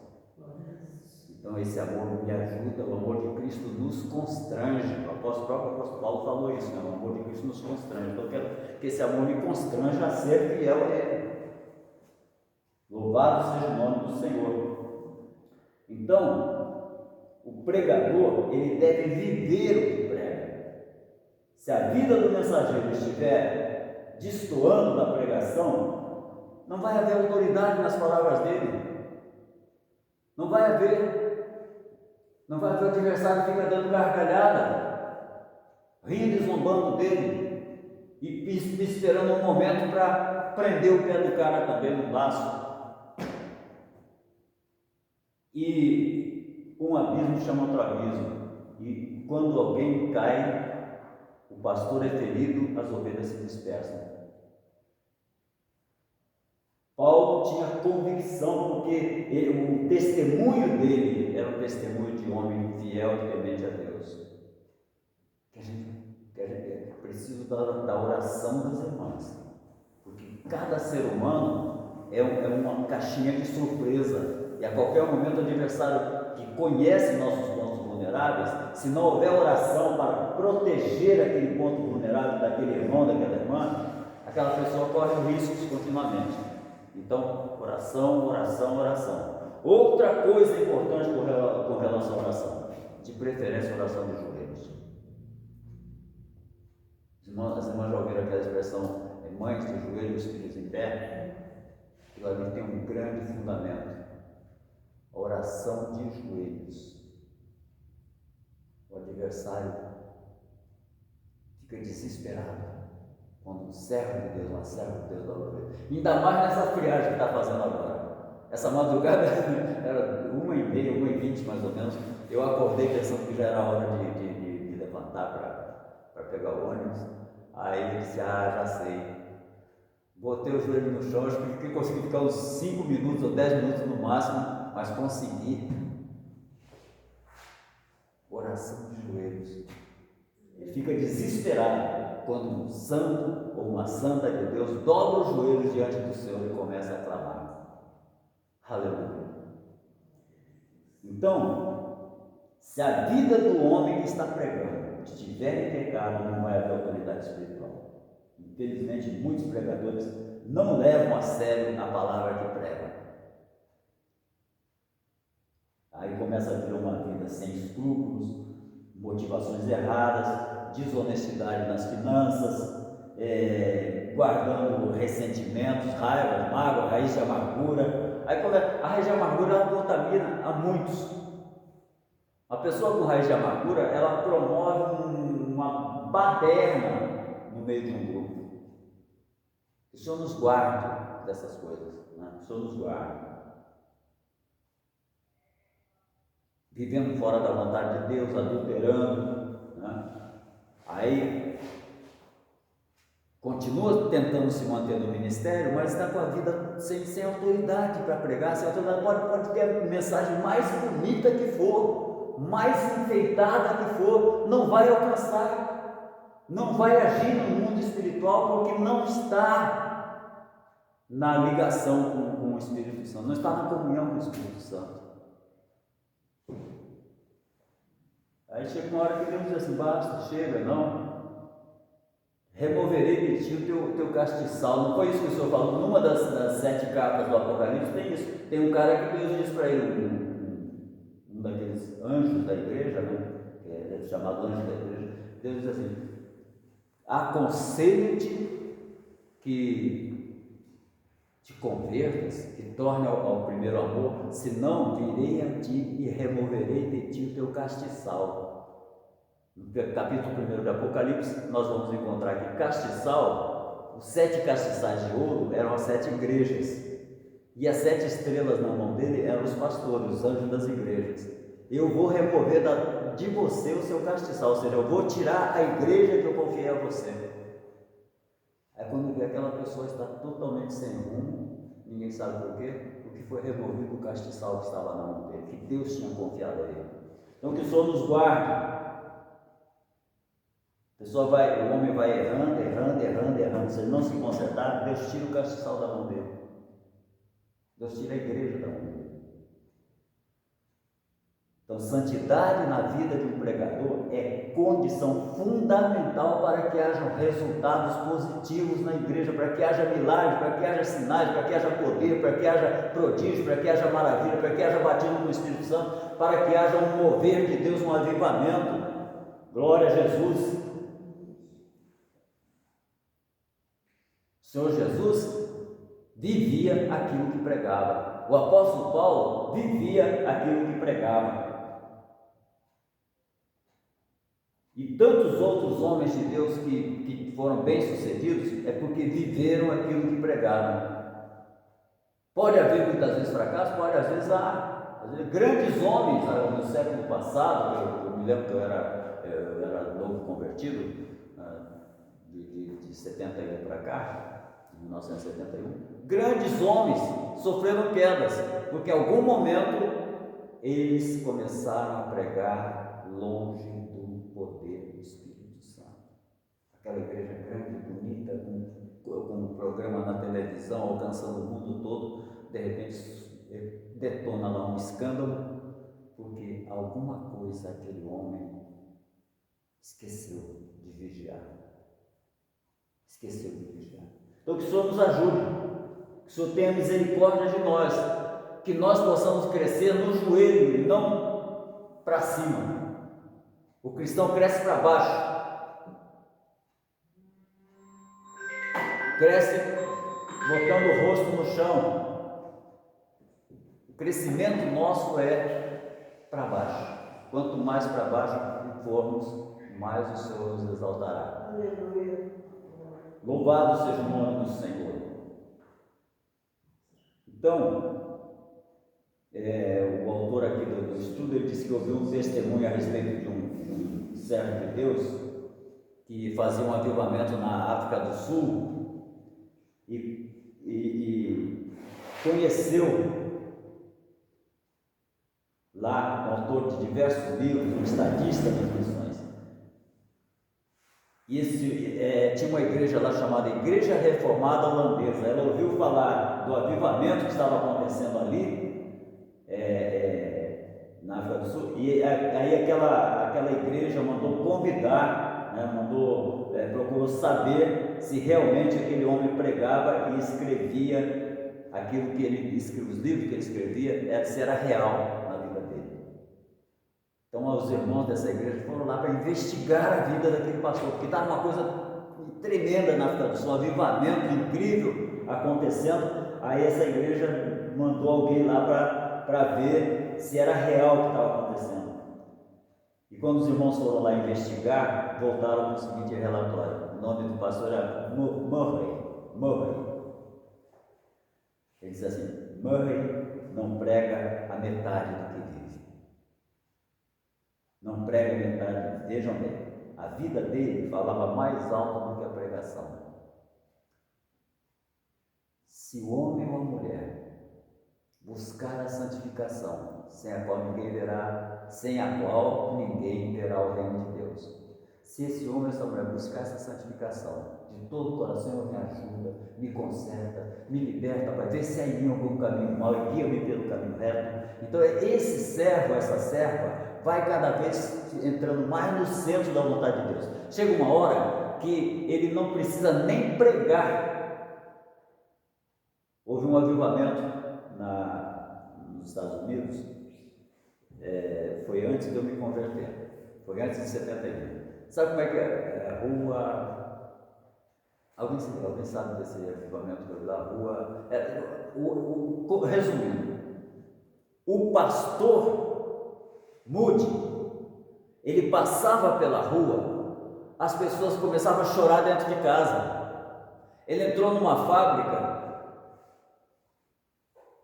S2: Então esse amor me ajuda, o amor de Cristo nos constrange. O próprio apóstolo Paulo falou isso, né? O amor de Cristo nos constrange. Então eu quero que esse amor me constrange a ser fiel a Ele. Louvado seja o nome do Senhor. Então, o pregador, ele deve viver o que prega. Se a vida do mensageiro estiver destoando da pregação, não vai haver autoridade nas palavras dele. Não vai haver. Não vai ter o adversário que fica dando gargalhada, rindo e zombando dele, e esperando um momento para prender o pé do cara também no laço. E um abismo chama outro abismo, e quando alguém cai, o pastor é ferido, as ovelhas se dispersam. Paulo tinha convicção, porque o testemunho dele era um testemunho de homem fiel e temente a Deus. Que a da oração das irmãs. Porque cada ser humano é uma caixinha de surpresa. E a qualquer momento o adversário que conhece nossos pontos vulneráveis, se não houver oração para proteger aquele ponto vulnerável daquele irmão, daquela irmã, aquela pessoa corre riscos continuamente. Então, oração, oração, oração. Outra coisa importante com relação à oração, de preferência oração de joelhos. As irmãs já ouviram aquela expressão, mães de joelhos, filhos em pé? Aquilo ali tem um grande fundamento. A oração de joelhos. O adversário fica desesperado quando um servo de Deus, uma serva de Deus dá uma vez. Ainda mais nessa friagem que está fazendo agora. Essa madrugada era 1h30, 1h20 mais ou menos. Eu acordei pensando que já era hora de levantar para pegar o ônibus. Aí ele disse, já sei. Botei o joelho no chão, acho que consegui ficar uns 5 minutos ou 10 minutos no máximo, mas consegui. Oração de joelhos. Ele fica desesperado quando um santo ou uma santa de Deus dobra os joelhos diante do Senhor e começa a clamar. Aleluia. Então, se a vida do homem que está pregando estiver em pecado, não vai haver autoridade espiritual. Infelizmente, muitos pregadores não levam a sério a palavra que pregam. Aí começa a ter uma vida sem escrúpulos, motivações erradas, desonestidade nas finanças, guardando ressentimentos, raiva, mágoa, raiz de amargura. Aí a raiz de amargura ela contamina a muitos. A pessoa com raiz de amargura, ela promove uma baderna no meio de um grupo. Que o Senhor nos guarde dessas coisas, né? O Senhor nos guarde. Vivendo fora da vontade de Deus, adulterando, né? Aí continua tentando se manter no ministério, mas está com a vida sem autoridade para pregar. Sem autoridade, pode ter a mensagem mais bonita que for, mais enfeitada que for, não vai alcançar, não vai agir no mundo espiritual, porque não está na ligação com o Espírito Santo, não está na comunhão com o Espírito Santo. Aí chega uma hora que Deus diz assim, basta, chega, não. Removerei de ti o teu castiçal. Não foi isso que o Senhor falou? Numa das 7 cartas do Apocalipse tem isso. Tem um cara que Deus diz para ele, um daqueles anjos da igreja, né? Que é chamado anjo da igreja. Deus diz assim, aconselho-te que te convertas, que torne ao primeiro amor, senão virei a ti e removerei de ti o teu castiçal. No capítulo 1 de Apocalipse, nós vamos encontrar que castiçal, os 7 castiçais de ouro eram as 7 igrejas, e as 7 estrelas na mão dele eram os pastores, os anjos das igrejas. Eu vou remover de você o seu castiçal, ou seja, eu vou tirar a igreja que eu confiei a você. Aí quando vê aquela pessoa está totalmente sem rumo, ninguém sabe por quê, porque foi removido o castiçal que estava na mão dele, que Deus tinha confiado a ele. Então que o Senhor nos guarde. O homem vai errando, se ele não se consertar, Deus tira o castiçal da mão dele. Deus tira a igreja da mão dele. Então, santidade na vida de um pregador é condição fundamental para que hajam resultados positivos na igreja, para que haja milagres, para que haja sinais, para que haja poder, para que haja prodígio, para que haja maravilha, para que haja batismo no Espírito Santo, para que haja um mover de Deus, um avivamento. Glória a Jesus. O Senhor Jesus vivia aquilo que pregava. O apóstolo Paulo vivia aquilo que pregava. E tantos outros homens de Deus que foram bem-sucedidos é porque viveram aquilo que pregaram. Pode haver muitas vezes fracasso, pode, às vezes há. Às vezes, grandes homens no século passado, eu me lembro que eu era novo convertido, de 71 para cá, de 1971, grandes homens sofreram quedas, porque em algum momento eles começaram a pregar longe do poder do Espírito Santo. Aquela igreja televisão, alcançando o mundo todo, de repente detona lá um escândalo, porque alguma coisa aquele homem esqueceu de vigiar. Esqueceu de vigiar. Então que o Senhor nos ajude, que o Senhor tenha misericórdia de nós, que nós possamos crescer no joelho e não para cima. O cristão cresce para baixo, cresce botando o rosto no chão. O crescimento nosso é para baixo. Quanto mais para baixo formos, mais o Senhor nos exaltará.
S1: Aleluia.
S2: Louvado seja o nome do Senhor. Então, o autor aqui do estudo, ele disse que ouviu um testemunho a respeito de um servo de Deus que fazia um avivamento na África do Sul e conheceu lá um autor de diversos livros, um estadista das missões. E tinha uma igreja lá chamada Igreja Reformada Holandesa. Ela ouviu falar do avivamento que estava acontecendo ali, na África do Sul, e aí aquela igreja mandou convidar, né, procurou saber se realmente aquele homem pregava e escrevia aquilo que ele escrevia, os livros que ele escrevia, se era real na vida dele. Então os irmãos dessa igreja foram lá para investigar a vida daquele pastor, porque estava uma coisa tremenda na África do Sul, um avivamento incrível acontecendo. Aí essa igreja mandou alguém lá para ver se era real o que estava acontecendo. E quando os irmãos foram lá investigar, voltaram com o seguinte relatório. O nome do pastor era Murray. Ele diz assim: Murray não prega a metade do que vive. Não prega a metade. Vejam bem, a vida dele falava mais alto do que a pregação. Se o homem ou a mulher buscar a santificação, sem a qual ninguém verá o reino de Deus. Se esse homem ou essa mulher buscar essa santificação, de todo o coração, Senhor, me ajuda, me conserta, me liberta, para ver se há em mim algum caminho mau e guia-me pelo caminho reto. Então esse servo, essa serva, vai cada vez entrando mais no centro da vontade de Deus. Chega uma hora que ele não precisa nem pregar. Houve um avivamento nos Estados Unidos, foi antes de eu me converter, foi antes de 71. Sabe como é que é? A rua. Alguém sabe desse avivamento que eu vi lá? Resumindo, o pastor Moody, ele passava pela rua, as pessoas começavam a chorar dentro de casa. Ele entrou numa fábrica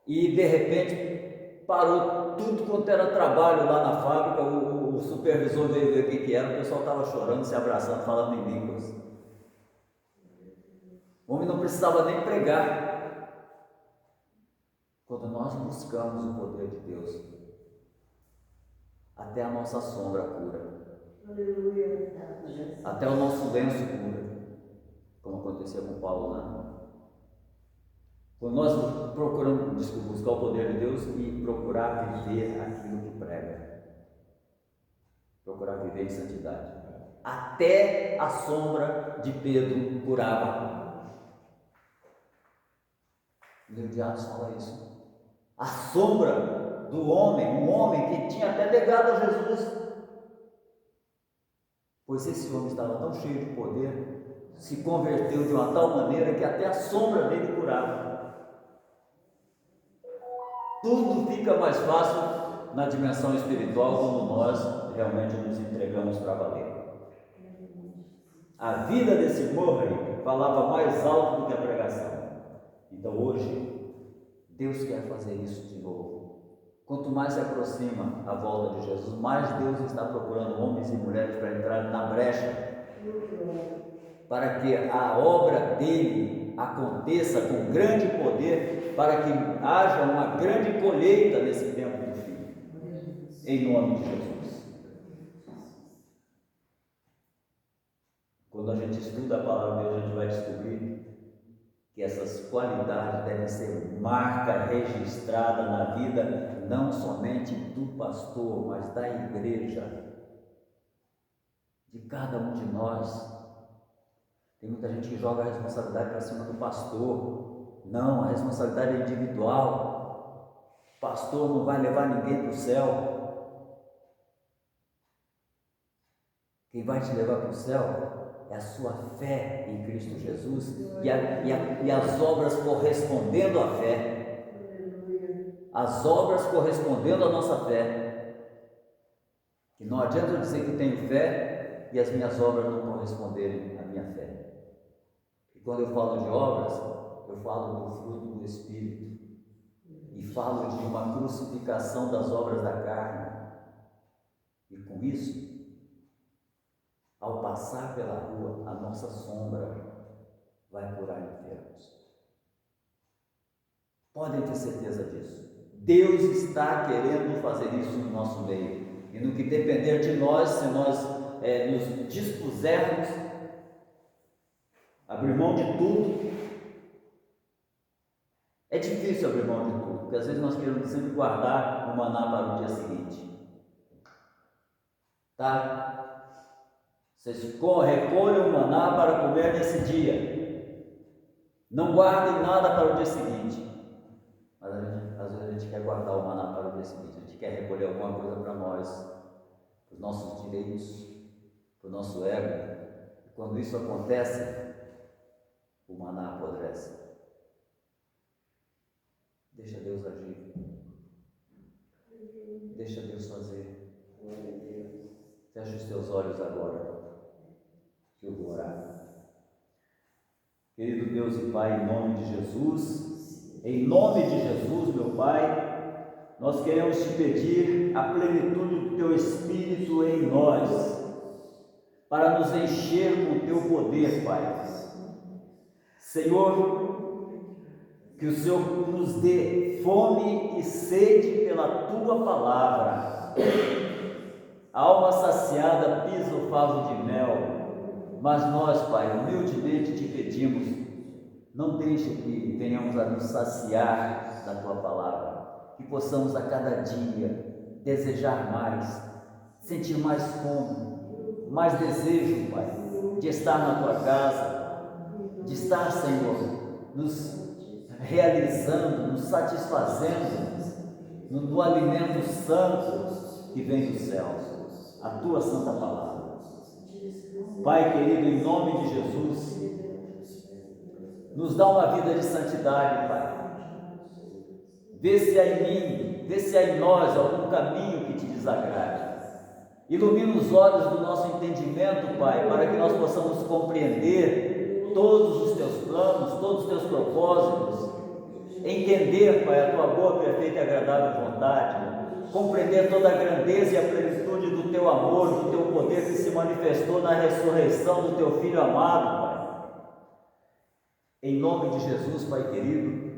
S2: e de repente parou tudo quanto era trabalho lá na fábrica. O supervisor veio ver o que era, o pessoal estava chorando, se abraçando, falando em línguas. O homem não precisava nem pregar. Quando nós buscamos o poder de Deus, até a nossa sombra cura.
S1: Aleluia.
S2: Até o nosso lenço cura, como acontecia com Paulo, né? Quando nós procuramos buscar o poder de Deus e procurar viver aquilo que prega, procurar viver em santidade, até a sombra de Pedro curava. O livro de Atos fala isso. A sombra do homem, um homem que tinha até negado a Jesus, pois esse homem estava tão cheio de poder, se converteu de uma tal maneira que até a sombra dele curava. Tudo fica mais fácil na dimensão espiritual quando nós realmente nos entregamos para valer. A vida desse Murray falava mais alto do que a pregação. Então hoje, Deus quer fazer isso de novo. Quanto mais se aproxima a volta de Jesus, mais Deus está procurando homens e mulheres para entrar na brecha, para que a obra dele aconteça com grande poder, para que haja uma grande colheita nesse tempo do fim, em nome de Jesus. Quando a gente estuda a palavra de Deus, a gente vai descobrir que essas qualidades devem ser marca registrada na vida, não somente do pastor, mas da igreja, de cada um de nós. Tem muita gente que joga a responsabilidade para cima do pastor. Não, a responsabilidade é individual. O pastor não vai levar ninguém para o céu. Quem vai te levar para o céu é a sua fé em Cristo Jesus e as obras correspondendo à fé. As obras correspondendo à nossa fé. E não adianta eu dizer que tenho fé e as minhas obras não corresponderem à minha fé. E quando eu falo de obras, eu falo do fruto do Espírito. E falo de uma crucificação das obras da carne. E com isso, ao passar pela rua, a nossa sombra vai curar enfermos. Podem ter certeza disso. Deus está querendo fazer isso no nosso meio. E no que depender de nós, se nós nos dispusermos, abrir mão de tudo. É difícil abrir mão de tudo, porque às vezes nós queremos sempre guardar o maná para o dia seguinte. Tá? Vocês recolham o maná para comer nesse dia. Não guardem nada para o dia seguinte. Mas às vezes a gente quer guardar o maná para o dia seguinte. A gente quer recolher alguma coisa para nós, para os nossos direitos, para o nosso ego. E quando isso acontece, o maná apodrece. Deixa Deus agir. Deixa Deus fazer. Fecha os teus olhos agora, que eu vou orar. Querido Deus e Pai, em nome de Jesus, meu Pai, nós queremos te pedir a plenitude do teu Espírito em nós, para nos encher com o teu poder, Pai. Senhor, que o Senhor nos dê fome e sede pela tua palavra. A alma saciada pisa o favo de mel, mas nós, Pai, humildemente te pedimos, não deixe que venhamos a nos saciar da tua palavra, que possamos a cada dia desejar mais, sentir mais fome, mais desejo, Pai, de estar na tua casa, de estar, Senhor, nos realizando, nos satisfazendo no alimento santo que vem dos céus, a tua santa palavra. Pai querido, em nome de Jesus, nos dá uma vida de santidade, Pai. Vê se há em mim, vê se há em nós algum caminho que te desagrade. Ilumina os olhos do nosso entendimento, Pai, para que nós possamos compreender todos os teus planos, todos os teus propósitos, entender, Pai, a tua boa, perfeita e agradável vontade, compreender toda a grandeza e a plenitude do teu amor, do teu poder que se manifestou na ressurreição do teu Filho amado, Pai. Em nome de Jesus, Pai querido,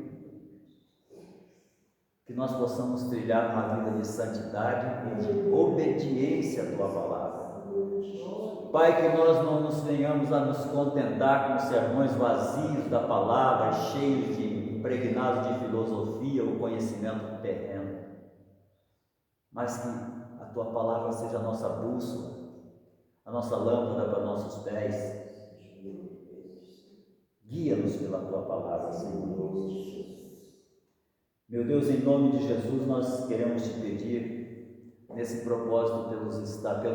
S2: que nós possamos trilhar uma vida de santidade e de obediência à tua palavra. Pai, que nós não nos venhamos a nos contentar com sermões vazios da palavra, cheios de impregnados de filosofia ou conhecimento terreno, mas que a tua palavra seja a nossa bússola, a nossa lâmpada para nossos pés. Guia-nos pela tua palavra, Senhor. Meu Deus, em nome de Jesus, nós queremos te pedir, nesse propósito pelo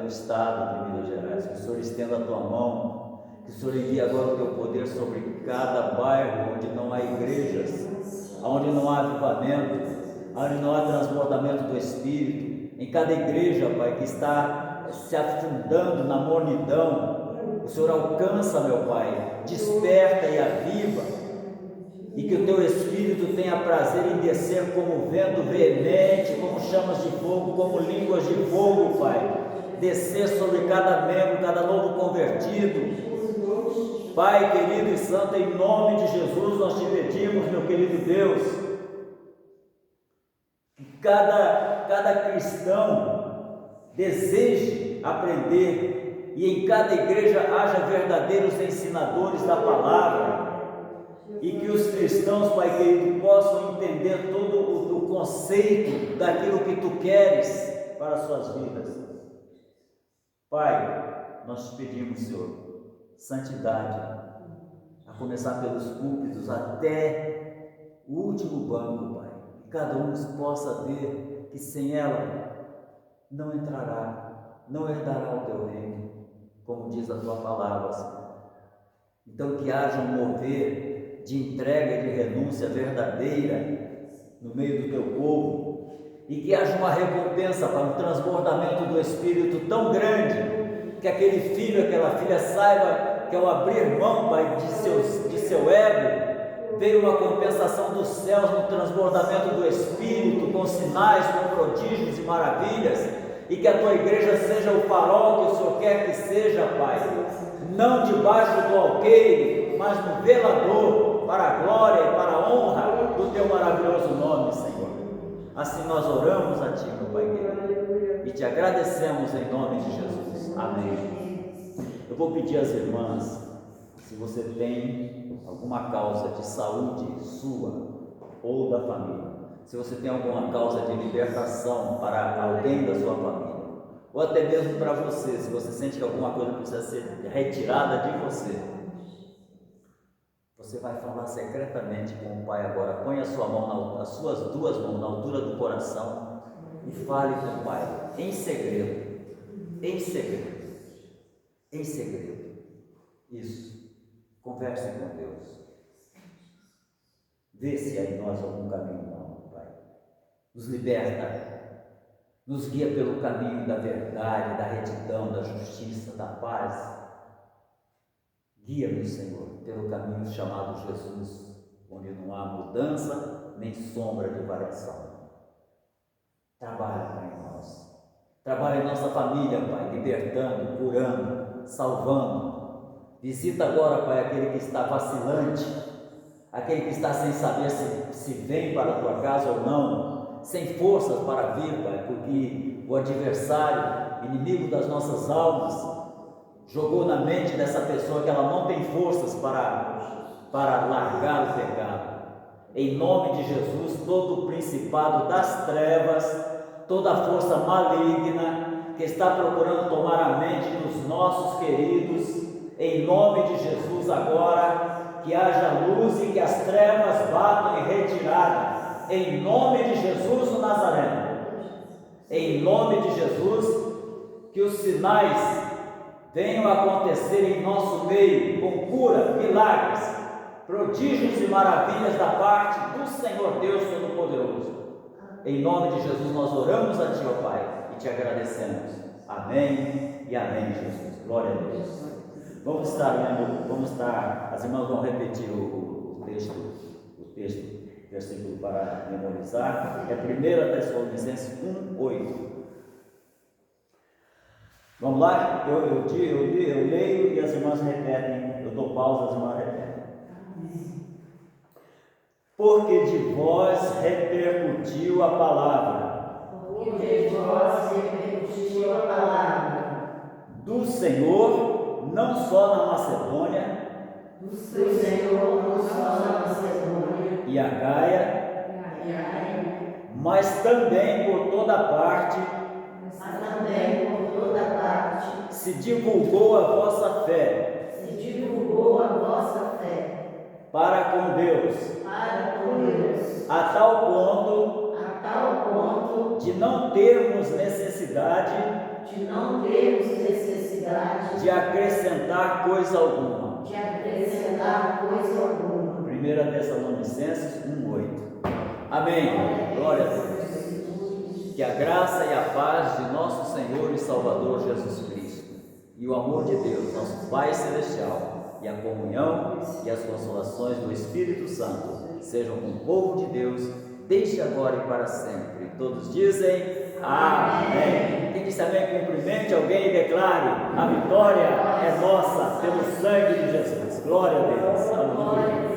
S2: Estado de Minas Gerais, que o Senhor estenda a tua mão, que o Senhor envie agora o teu poder sobre cada bairro onde não há igrejas, onde não há avivamento, onde não há transbordamento do Espírito, em cada igreja, Pai, que está se afundando na mornidão. O Senhor alcança, meu Pai, desperta e aviva, e que o teu Espírito tenha prazer em descer como vento veemente, como chamas de fogo, como línguas de fogo, Pai, descer sobre cada membro, cada novo convertido. Pai querido e santo, em nome de Jesus nós te pedimos, meu querido Deus, que cada cristão deseje aprender e em cada igreja haja verdadeiros ensinadores da palavra, e que os cristãos, Pai querido, possam entender todo o conceito daquilo que Tu queres para as suas vidas. Pai, nós te pedimos, Senhor, santidade, a começar pelos púlpitos até o último banco, Pai, que cada um possa ver que sem ela não entrará, não herdará o Teu reino, como diz a Tua palavra, Senhor. Então que haja um mover de entrega e de renúncia verdadeira no meio do Teu povo, e que haja uma recompensa para um transbordamento do Espírito tão grande, que aquele filho, aquela filha saiba que ao abrir mão, Pai, de seu ego, veio uma compensação dos céus no transbordamento do Espírito, com sinais, com prodígios e maravilhas, e que a Tua igreja seja o farol que o Senhor quer que seja, Pai, não debaixo do alqueire, mas no velador, para a glória e para a honra do Teu maravilhoso nome, Senhor. Assim nós oramos a Ti, meu Pai querido, e Te agradecemos em nome de Jesus. Amém. Eu vou pedir às irmãs, se você tem alguma causa de saúde sua ou da família, se você tem alguma causa de libertação para alguém da sua família, ou até mesmo para você, se você sente que alguma coisa precisa ser retirada de você, você vai falar secretamente com o Pai agora. Põe a sua mão, as suas duas mãos na altura do coração e fale com o Pai, em segredo, em segredo. Em segredo. Isso. Converse com Deus. Vê se há em nós algum caminho mau, Pai. Nos liberta. Nos guia pelo caminho da verdade, da retidão, da justiça, da paz. Guia-nos, Senhor, pelo caminho chamado Jesus, onde não há mudança nem sombra de variação. Trabalha, Pai, em nós. Trabalha em nossa família, Pai, libertando, curando, salvando. Visita agora, Pai, aquele que está vacilante, aquele que está sem saber se vem para a Tua casa ou não, sem forças para vir, Pai, porque o adversário, inimigo das nossas almas, jogou na mente dessa pessoa que ela não tem forças para largar o pecado. Em nome de Jesus, todo o principado das trevas, toda a força maligna que está procurando tomar a mente dos nossos queridos, em nome de Jesus agora, que haja luz e que as trevas batam em retirada, em nome de Jesus o Nazareno, em nome de Jesus, que os sinais venham a acontecer em nosso meio, com cura, milagres, prodígios e maravilhas da parte do Senhor Deus Todo-Poderoso. Em nome de Jesus nós oramos a Ti, ó Pai, e Te agradecemos. Amém e amém, Jesus. Glória a Deus. Vamos estar, as irmãs vão repetir o texto, versículo para memorizar. É 1 Tessalonicenses 1:8. Vamos lá? Eu leio e as irmãs repetem. Eu dou pausa, as irmãs repetem. Porque de vós repercutiu a palavra.
S5: Porque de vós repercutiu a palavra.
S2: Do Senhor, não só na Macedônia.
S5: Do Senhor, não só na Macedônia.
S2: E Acaia. Mas também por toda parte. Se divulgou a vossa fé. Para com Deus. A tal ponto de não termos necessidade de acrescentar coisa alguma. 1 Tessalonicenses 1:8. Amém. Glória a Deus. Que a graça e a paz de nosso Senhor e Salvador Jesus Cristo e o amor de Deus, nosso Pai Celestial, e a comunhão e as consolações do Espírito Santo sejam com o povo de Deus, desde agora e para sempre. Todos dizem amém. Quem disse amém, cumprimente alguém e declare: a vitória é nossa pelo sangue de Jesus. Glória a Deus. Aleluia.